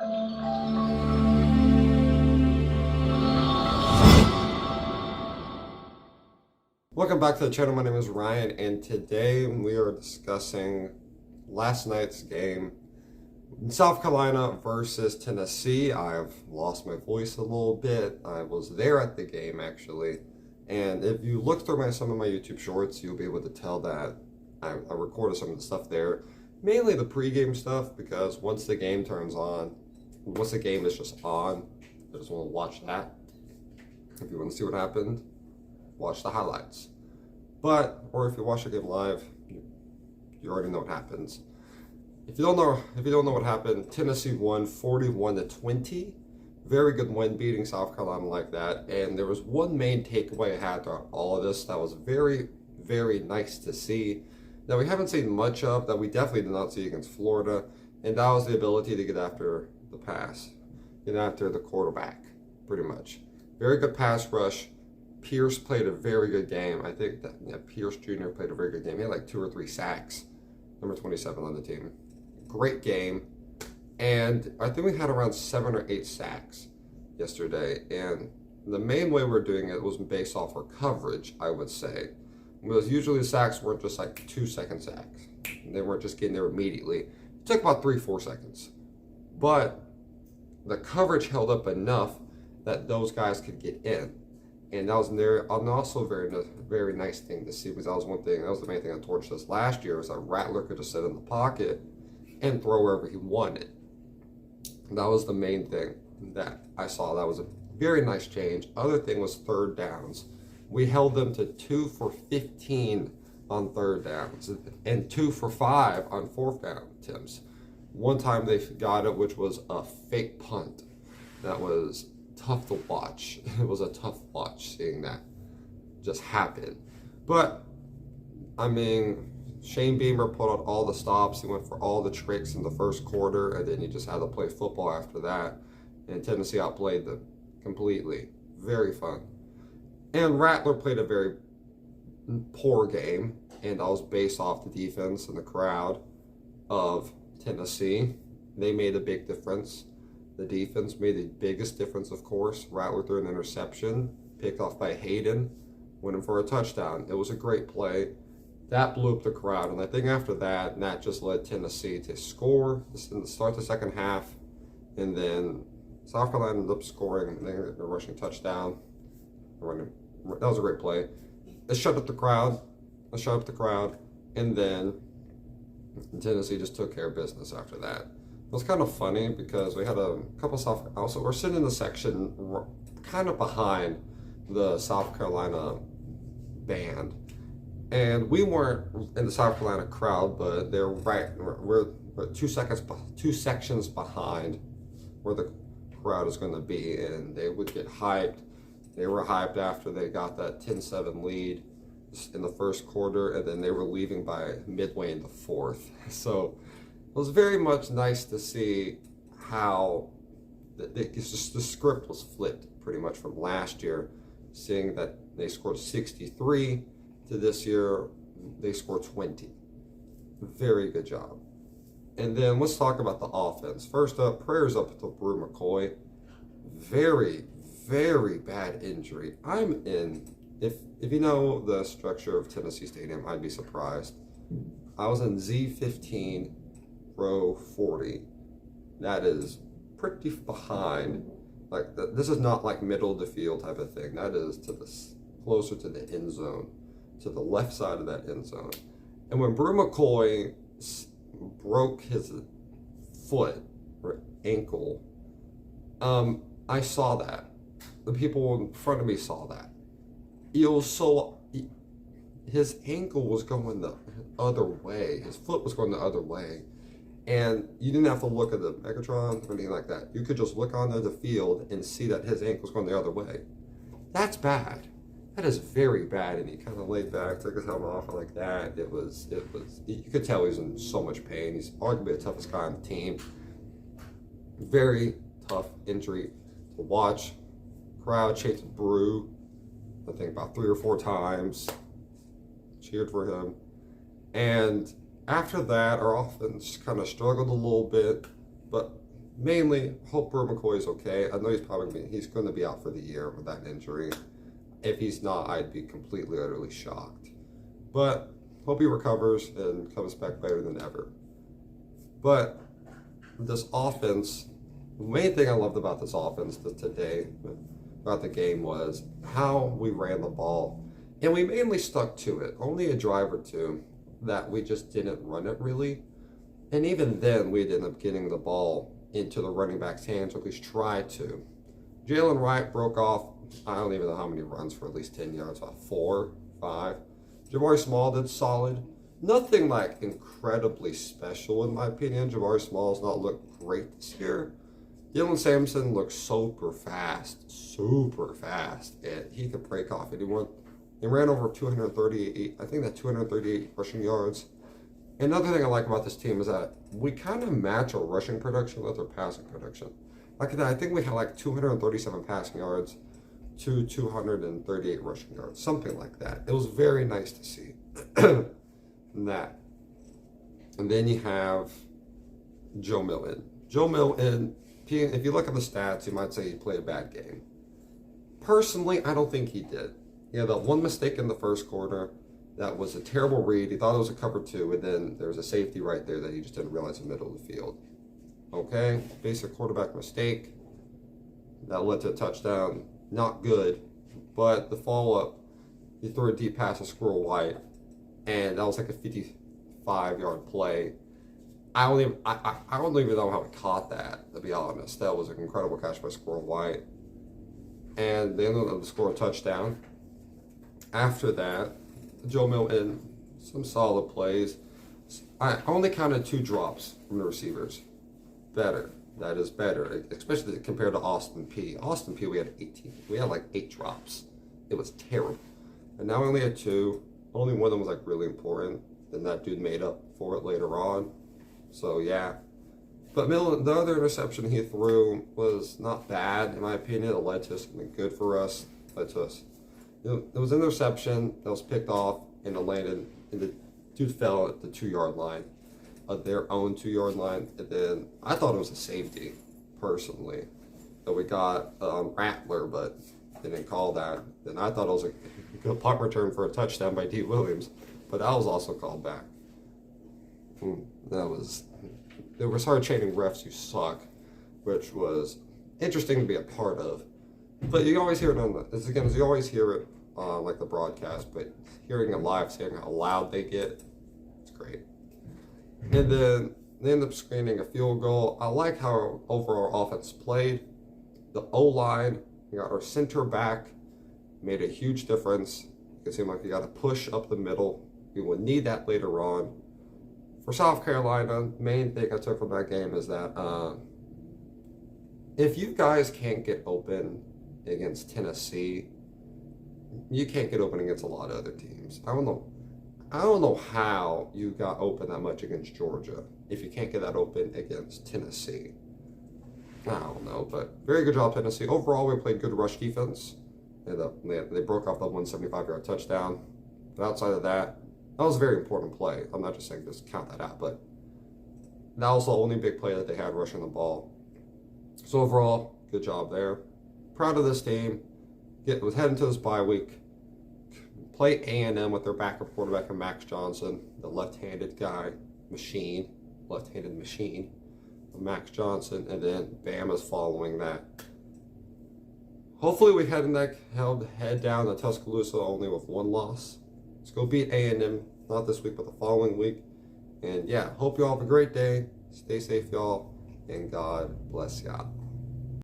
Welcome back to the channel. My name is Ryan, and today we are discussing last night's game, South Carolina versus Tennessee. I've lost my voice a little bit. I was there at the game actually, and if you look through some of my YouTube shorts, you'll be able to tell that I recorded some of the stuff there, mainly the pregame stuff, because once the game is just on, I just want to watch that. If you want to see what happened, watch the highlights. Or if you watch the game live, you already know what happens. If you don't know what happened, Tennessee won 41-20. Very good win, beating South Carolina like that. And there was one main takeaway I had throughout all of this that was very, very nice to see, that we haven't seen much of, that we definitely did not see against Florida, and that was the ability to get after the pass, get after the quarterback, pretty much. Very good pass rush. Pierce played a very good game. I think that Pierce Jr. played a very good game. He had like 2 or 3 sacks, number 27 on the team. Great game. And I think we had around 7 or 8 sacks yesterday. And the main way we're doing it was based off our coverage, I would say. Because usually the sacks weren't just like 2-second sacks. They weren't just getting there immediately. It took about 3-4 seconds. But the coverage held up enough that those guys could get in. And that was also a very nice thing to see, because that was the main thing I torched us last year, was that Rattler could just sit in the pocket and throw wherever he wanted. And that was the main thing that I saw. That was a very nice change. Other thing was third downs. We held them to 2 for 15 on third downs and 2 for 5 on fourth down attempts. One time they got it, which was a fake punt. That was tough to watch. It was a tough watch seeing that just happen. But I mean, Shane Beamer put out all the stops. He went for all the tricks in the first quarter, and then he just had to play football after that. And Tennessee outplayed them completely. Very fun. And Rattler played a very poor game, and that was based off the defense and the crowd of Tennessee. They made a big difference. The defense made the biggest difference, of course. Rattler threw an interception, picked off by Hayden, went in for a touchdown. It was a great play. That blew up the crowd, and I think after that, that just led Tennessee to score, to start the second half, and then South Carolina ended up scoring, and then a rushing touchdown. That was a great play. It shut up the crowd, and then Tennessee just took care of business after that. It was kind of funny because we had a couple we're sitting in the section kind of behind the South Carolina band. And we weren't in the South Carolina crowd, but we're 2 sections behind where the crowd is going to be, and they would get hyped. They were hyped after they got that 10-7 lead in the first quarter, and then they were leaving by midway in the fourth. So it was very much nice to see how the script was flipped pretty much from last year, seeing that they scored 63 to this year they scored 20. Very good job. And then let's talk about the offense. First up, prayers up to Bru McCoy. Very, very bad injury. If you know the structure of Tennessee Stadium, I'd be surprised. I was in Z15, row 40. That is pretty behind. Like this is not like middle of the field type of thing. That is closer to the end zone, to the left side of that end zone. And when Bru McCoy broke his foot or ankle, I saw that. The people in front of me saw that. His ankle was going the other way. His foot was going the other way. And you didn't have to look at the Megatron or anything like that. You could just look onto the field and see that his ankle's going the other way. That's bad. That is very bad. And he kind of laid back, took his helmet off like that. It was, you could tell he was in so much pain. He's arguably the toughest guy on the team. Very tough injury to watch. Crowd chased Bru, I think about 3 or 4 times. Cheered for him. And after that, our offense kind of struggled a little bit, but mainly hope Bert McCoy's okay. I know he's going to be out for the year with that injury. If he's not, I'd be completely, utterly shocked. But hope he recovers and comes back better than ever. But this offense, the main thing I loved about this offense today, about the game, was how we ran the ball. And we mainly stuck to it. Only a drive or two that we just didn't run it really. And even then, we'd end up getting the ball into the running back's hands, or at least try to. Jalen Wright broke off, I don't even know how many runs for at least 10 yards, about 4, 5. Jabari Small did solid. Nothing like incredibly special in my opinion. Jabari Small's not looked great this year. Dylan Sampson looks super fast, and he could break off anyone. He ran over 238, I think that 238 rushing yards. Another thing I like about this team is that we kind of match our rushing production with our passing production. Like that, I think we had like 237 passing yards to 238 rushing yards, something like that. It was very nice to see that. And then you have Joe Milton. Joe Milton, if you look at the stats, you might say he played a bad game. Personally, I don't think he did. He had that one mistake in the first quarter. That was a terrible read. He thought it was a cover 2, and then there was a safety right there that he just didn't realize in the middle of the field. Okay, basic quarterback mistake. That led to a touchdown. Not good, but the follow-up, he threw a deep pass to Squirrel White, and that was like a 55-yard play. I don't even know how he caught that, to be honest. That was an incredible catch by Squirrel White. And they ended up scoring a touchdown. After that, Joe Milton, some solid plays. I only counted 2 drops from the receivers. Better. That is better, especially compared to Austin Peay. Austin Peay, we had 18. We had like 8 drops. It was terrible. And now we only had 2. Only one of them was like really important. Then that dude made up for it later on. So yeah. But Milton, the other interception he threw was not bad, in my opinion. It led to something good for us. It was an interception that was picked off and it landed, and the dude fell at the 2-yard line, their own 2-yard line. And then I thought it was a safety, personally, that we got Rattler, but they didn't call that. Then I thought it was a good punt return for a touchdown by D. Williams, but that was also called back. They were started chaining refs who suck, which was interesting to be a part of. But you always hear it you always hear it on like the broadcast, but hearing it live, seeing how loud they get, it's great. And then they end up screening a field goal. I like how our overall offense played. The O-line, we got our center back, made a huge difference. It seemed like you got to push up the middle. We would need that later on. For South Carolina, main thing I took from that game is that if you guys can't get open against Tennessee, you can't get open against a lot of other teams. I don't know how you got open that much against Georgia if you can't get that open against Tennessee. I don't know, but very good job, Tennessee. Overall, we played good rush defense. They broke off that 175-yard touchdown. But outside of that, that was a very important play. I'm not just saying just count that out, but that was the only big play that they had rushing the ball. So overall, good job there. Proud of this team. Was heading to this bye week. Play A&M with their backup quarterback and Max Johnson, the left-handed machine, Max Johnson, and then Bama's following that. Hopefully we head down to Tuscaloosa only with 1 loss. Let's go beat A&M, not this week, but the following week. And yeah, hope you all have a great day. Stay safe, y'all, and God bless y'all.